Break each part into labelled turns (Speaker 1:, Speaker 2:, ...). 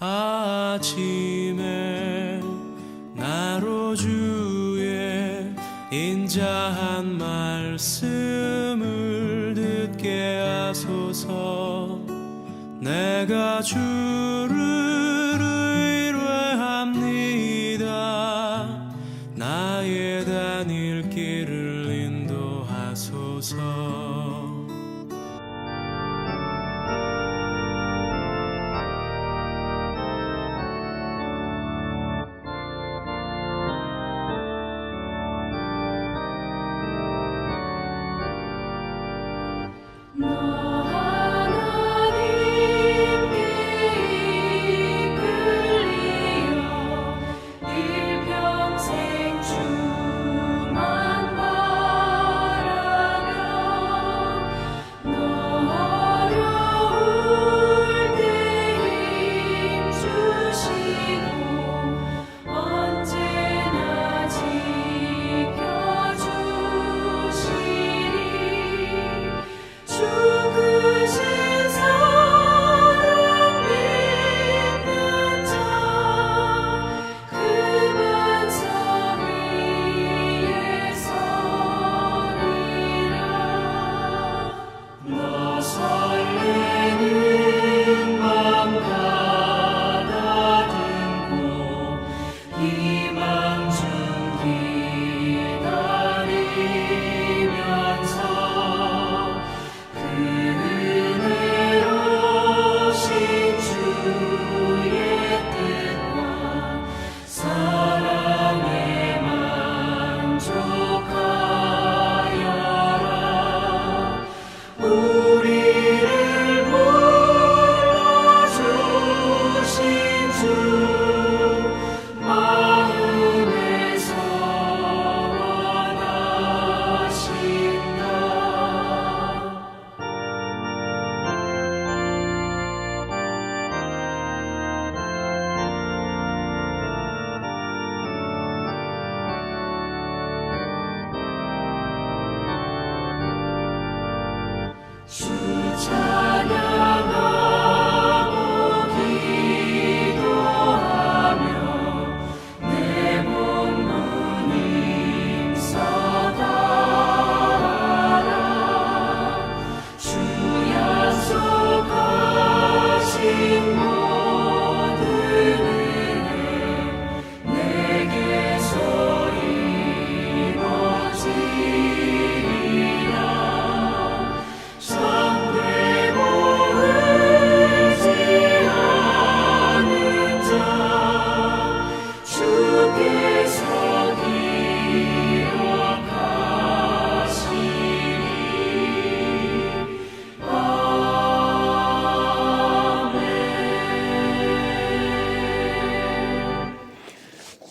Speaker 1: 아침에 나로 주의 인자한 말씀을 듣게 하소서. 내가 주를 의뢰합니다. 나의 다닐 길을 인도하소서.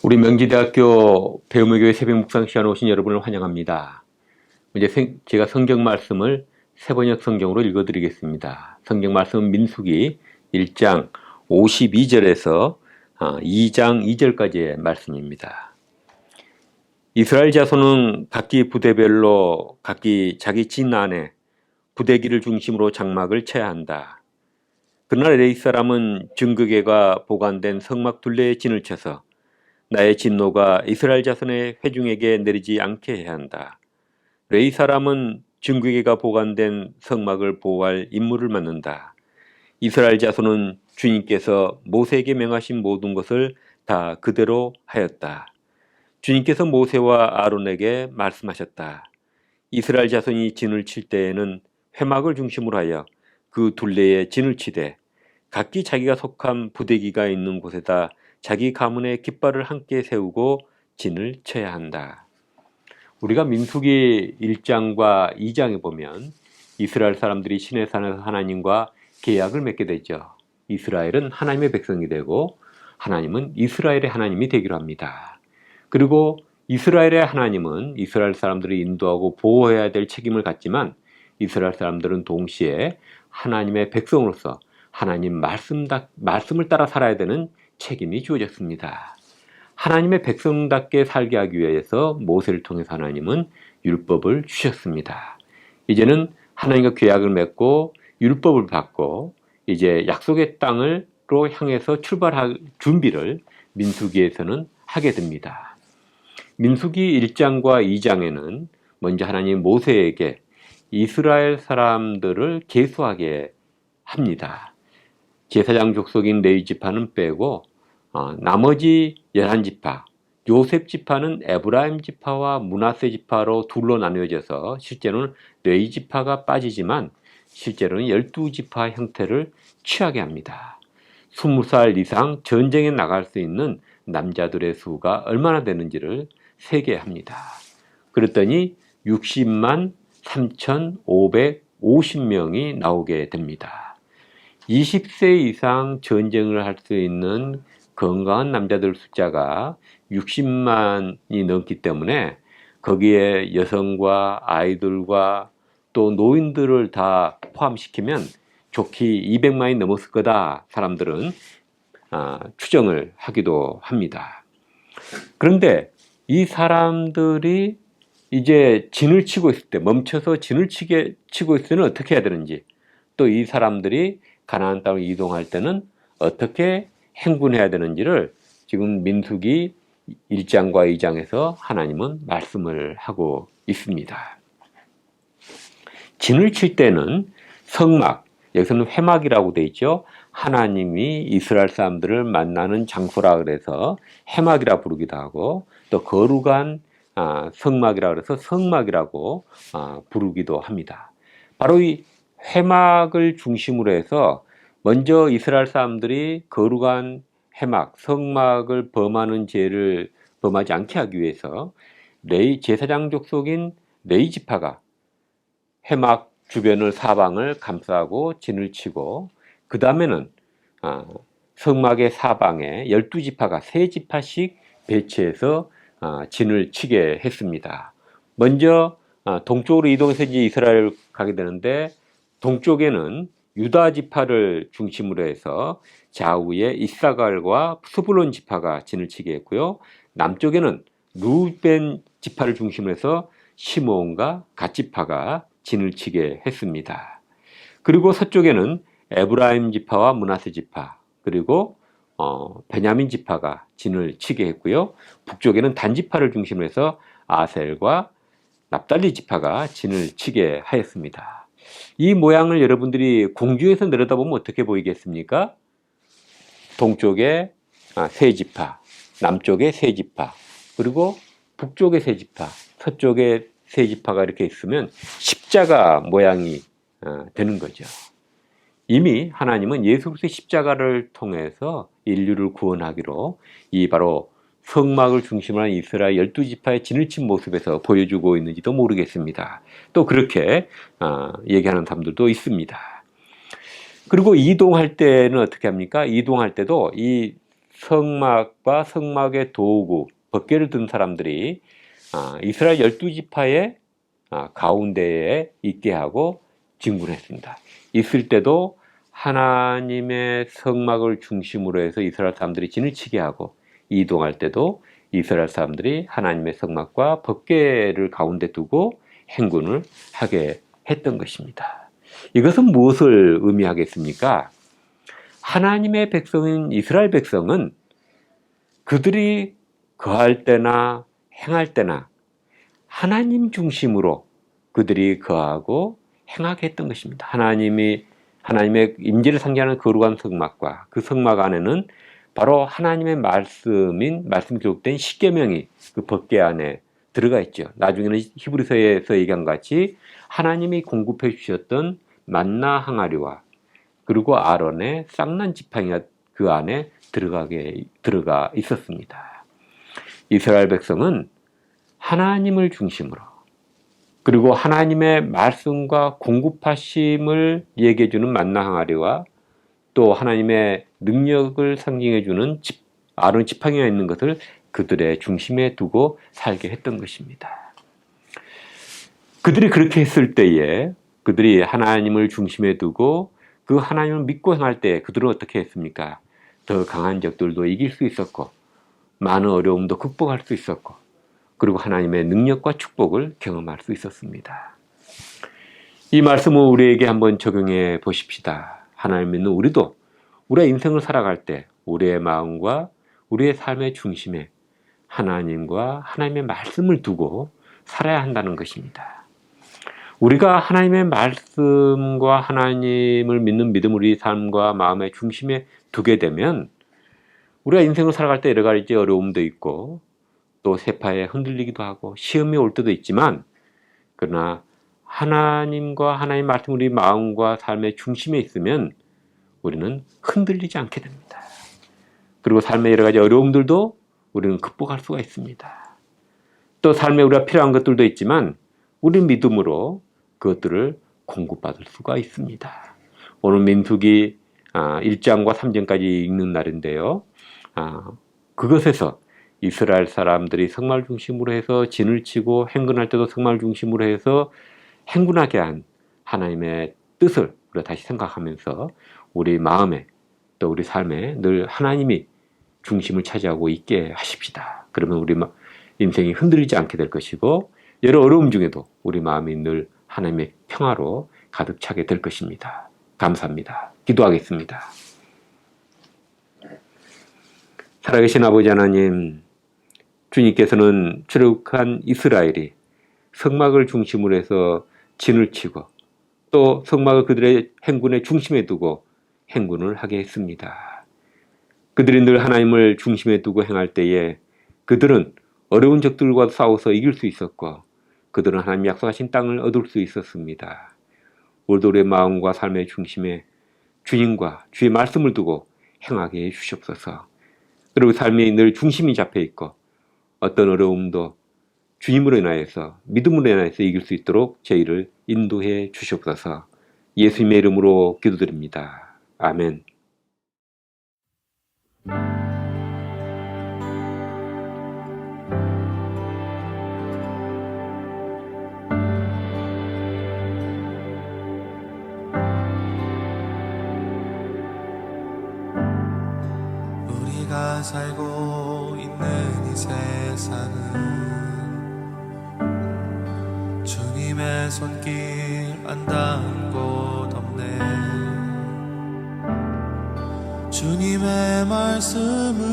Speaker 2: 우리 명지대학교 배우무교회 새벽 묵상 시간에 오신 여러분을 환영합니다. 이제 제가 성경 말씀을 새번역 성경으로 읽어드리겠습니다. 성경 말씀은 민수기 1장 52절에서 2장 2절까지의 말씀입니다. 이스라엘 자손은 각기 부대별로 각기 자기 진 안에 부대기를 중심으로 장막을 쳐야 한다. 그러나 레위 사람은 증거궤가 보관된 성막 둘레에 진을 쳐서 나의 진노가 이스라엘 자손의 회중에게 내리지 않게 해야 한다. 레위 사람은 증거궤가 보관된 성막을 보호할 임무를 맡는다. 이스라엘 자손은 주님께서 모세에게 명하신 모든 것을 다 그대로 하였다. 주님께서 모세와 아론에게 말씀하셨다. 이스라엘 자손이 진을 칠 때에는 회막을 중심으로 하여 그 둘레에 진을 치되 각기 자기가 속한 부대기가 있는 곳에다 자기 가문의 깃발을 함께 세우고 진을 쳐야 한다. 우리가 민수기 1장과 2장에 보면 이스라엘 사람들이 시내산에서 하나님과 계약을 맺게 되죠. 이스라엘은 하나님의 백성이 되고 하나님은 이스라엘의 하나님이 되기로 합니다. 그리고 이스라엘의 하나님은 이스라엘 사람들을 인도하고 보호해야 될 책임을 갖지만 이스라엘 사람들은 동시에 하나님의 백성으로서 하나님 말씀을 따라 살아야 되는 책임이 주어졌습니다. 하나님의 백성답게 살게 하기 위해서 모세를 통해서 하나님은 율법을 주셨습니다. 이제는 하나님과 계약을 맺고 율법을 받고 이제 약속의 땅을 향해서 출발할 준비를 민수기에서는 하게 됩니다. 민수기 1장과 2장에는 먼저 하나님 모세에게 이스라엘 사람들을 계수하게 합니다. 제사장 족속인 레위 지파는 빼고 나머지 11지파, 요셉 지파는 에브라임 지파와 므낫세 지파로 둘로 나뉘어져서 실제로는 레위 지파가 빠지지만 실제로는 12지파 형태를 취하게 합니다. 20살 이상 전쟁에 나갈 수 있는 남자들의 수가 얼마나 되는지를 세게 합니다. 그랬더니 60만 3,550명이 나오게 됩니다. 20세 이상 전쟁을 할 수 있는 건강한 남자들 숫자가 60만이 넘기 때문에 거기에 여성과 아이들과 또 노인들을 다 포함시키면 좋게 200만이 넘었을 거다 사람들은 추정을 하기도 합니다. 그런데 이 사람들이 이제 진을 치고 있을 때, 멈춰서 진을 치고 있을 때는 어떻게 해야 되는지, 또 이 사람들이 가나안 땅으로 이동할 때는 어떻게 행군해야 되는지를 지금 민수기 1장과 2장에서 하나님은 말씀을 하고 있습니다. 진을 칠 때는 성막, 여기서는 회막이라고 되어 있죠. 하나님이 이스라엘 사람들을 만나는 장소라 그래서 회막이라 부르기도 하고, 또 거룩한 성막이라 그래서 성막이라고 부르기도 합니다. 바로 이 회막을 중심으로 해서 먼저 이스라엘 사람들이 거룩한 회막, 성막을 범하는 죄를 범하지 않게 하기 위해서 제사장 족속인 레위 지파가 회막 주변을 사방을 감싸고 진을 치고, 그 다음에는 성막의 사방에 12지파가 3지파씩 배치해서 진을 치게 했습니다. 먼저 동쪽으로 이동해서 이제 이스라엘을 가게 되는데, 동쪽에는 유다 지파를 중심으로 해서 좌우에 이사갈과 스불론 지파가 진을 치게 했고요. 남쪽에는 루벤 지파를 중심으로 해서 시므온과 갓 지파가 진을 치게 했습니다. 그리고 서쪽에는 에브라임 지파와 므낫세 지파, 그리고 베냐민 지파가 진을 치게 했고요. 북쪽에는 단 지파를 중심으로 해서 아셀과 납달리 지파가 진을 치게 하였습니다. 이 모양을 여러분들이 공중에서 내려다보면 어떻게 보이겠습니까? 동쪽에 3지파, 남쪽에 3지파, 그리고 북쪽에 3지파, 서쪽에 3지파가 이렇게 있으면 십자가 모양이 되는 거죠. 이미 하나님은 예수 그리스도의 십자가를 통해서 인류를 구원하기로 이 바로 성막을 중심으로 한 이스라엘 12지파의 진을 친 모습에서 보여주고 있는지도 모르겠습니다. 또 그렇게 얘기하는 사람들도 있습니다. 그리고 이동할 때는 어떻게 합니까? 이동할 때도 이 성막과 성막의 도구, 법궤를 든 사람들이 이스라엘 12지파의 가운데에 있게 하고 진군했습니다. 있을 때도 하나님의 성막을 중심으로 해서 이스라엘 사람들이 진을 치게 하고, 이동할 때도 이스라엘 사람들이 하나님의 성막과 법궤를 가운데 두고 행군을 하게 했던 것입니다. 이것은 무엇을 의미하겠습니까? 하나님의 백성인 이스라엘 백성은 그들이 거할 때나 행할 때나 하나님 중심으로 그들이 거하고 행하게 했던 것입니다. 하나님의 임재를 상징하는 거룩한 성막과 그 성막 안에는 바로 하나님의 말씀이 기록된 십계명이 그 법궤 안에 들어가 있죠. 나중에는 히브리서에서 얘기한 같이 하나님이 공급해 주셨던 만나 항아리와 그리고 아론의 쌍난 지팡이가 그 안에 들어가 있었습니다. 이스라엘 백성은 하나님을 중심으로, 그리고 하나님의 말씀과 공급하심을 얘기해 주는 만나 항아리와 또 하나님의 능력을 상징해 주는 아론 지팡이가 있는 것을 그들의 중심에 두고 살게 했던 것입니다. 그들이 그렇게 했을 때에 그들이 하나님을 중심에 두고 그 하나님을 믿고 행할 때 그들은 어떻게 했습니까? 더 강한 적들도 이길 수 있었고, 많은 어려움도 극복할 수 있었고, 그리고 하나님의 능력과 축복을 경험할 수 있었습니다. 이 말씀을 우리에게 한번 적용해 보십시다. 하나님 믿는 우리도 우리가 인생을 살아갈 때 우리의 마음과 우리의 삶의 중심에 하나님과 하나님의 말씀을 두고 살아야 한다는 것입니다. 우리가 하나님의 말씀과 하나님을 믿는 믿음 우리 삶과 마음의 중심에 두게 되면 우리가 인생을 살아갈 때 여러 가지 어려움도 있고 또 세파에 흔들리기도 하고 시험이 올 때도 있지만 그러나 하나님과 하나님의 말씀 우리 마음과 삶의 중심에 있으면 우리는 흔들리지 않게 됩니다. 그리고 삶의 여러 가지 어려움들도 우리는 극복할 수가 있습니다. 또 삶에 우리가 필요한 것들도 있지만 우리 믿음으로 그것들을 공급받을 수가 있습니다. 오늘 민수기 1장과 3장까지 읽는 날인데요. 그것에서 이스라엘 사람들이 성말 중심으로 해서 진을 치고 행군할 때도 성말 중심으로 해서 행군하게 한 하나님의 뜻을 우리가 다시 생각하면서 우리 마음에 또 우리 삶에 늘 하나님이 중심을 차지하고 있게 하십시다. 그러면 우리 인생이 흔들리지 않게 될 것이고 여러 어려움 중에도 우리 마음이 늘 하나님의 평화로 가득 차게 될 것입니다. 감사합니다. 기도하겠습니다. 살아계신 아버지 하나님, 주님께서는 출애굽한 이스라엘이 성막을 중심으로 해서 진을 치고 또 성막을 그들의 행군의 중심에 두고 행군을 하게 했습니다. 그들이 늘 하나님을 중심에 두고 행할 때에 그들은 어려운 적들과 싸워서 이길 수 있었고 그들은 하나님 약속하신 땅을 얻을 수 있었습니다. 오늘도 우리의 마음과 삶의 중심에 주님과 주의 말씀을 두고 행하게 해 주시옵소서. 그리고 삶이 늘 중심이 잡혀 있고 어떤 어려움도 주님으로 인하여서 믿음으로 인하여서 이길 수 있도록 저희를 인도해 주시옵소서. 예수님의 이름으로 기도드립니다. 아멘.
Speaker 1: 우리가 살고 있는 이 세상은 주님의 손길 안 닿은 곳 없네. 주님의 말씀을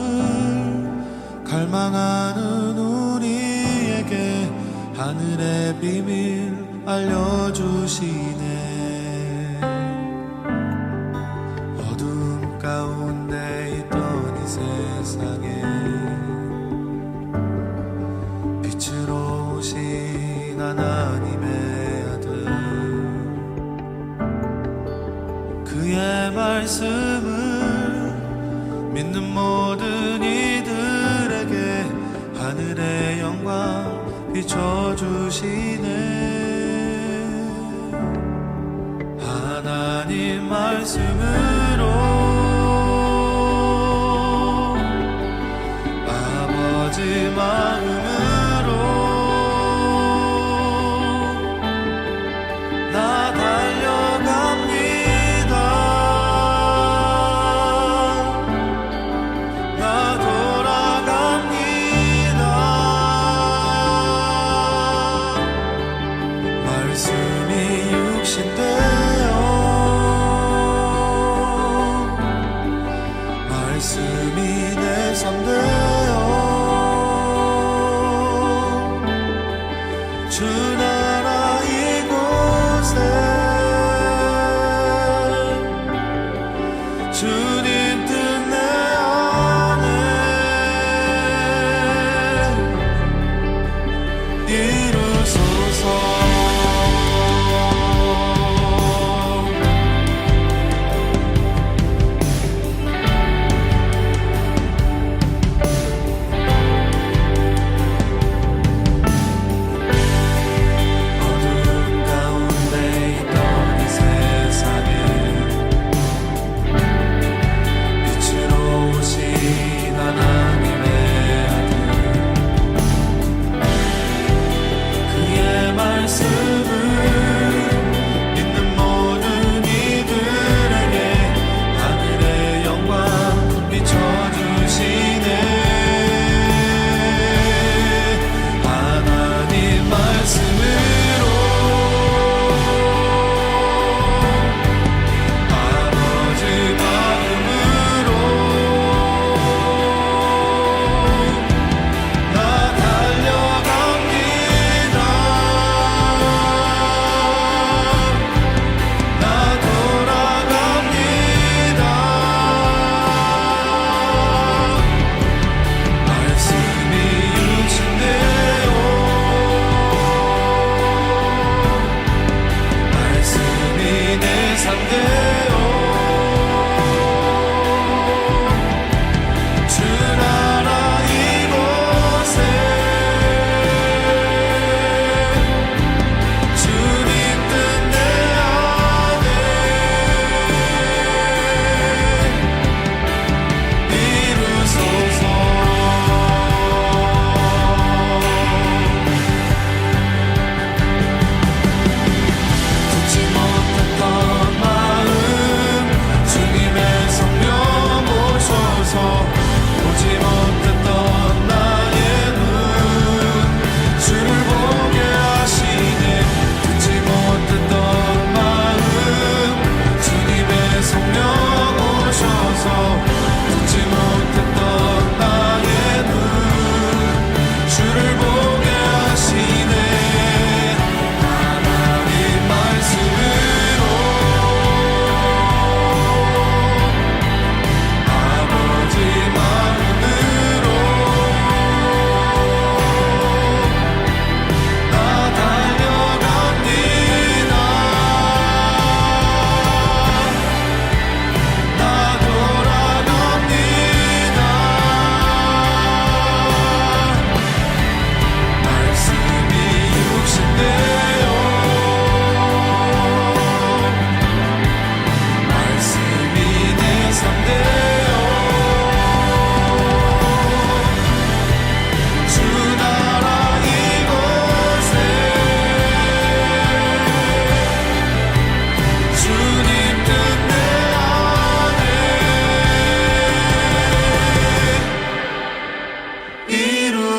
Speaker 1: 갈망하는 우리에게 하늘의 비밀 알려주시네. 어둠 가운데 있던 이 세상에 빛으로 오신 하나님의 아들, 그의 말씀을 믿는 모든 이들에게 하늘의 영광 비춰주시네. 하나님 말씀으로 아버지 마음으로 나 달려갑니다. 나 돌아갑니다. 말씀이 육신되어 말씀이 내 삶 되어 주 나라 이곳에 주님 뜻 내 안에 이루소서.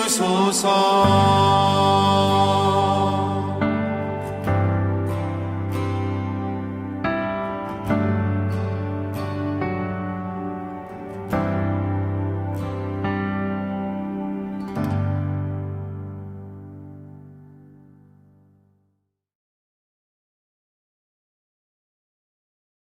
Speaker 1: 주소서.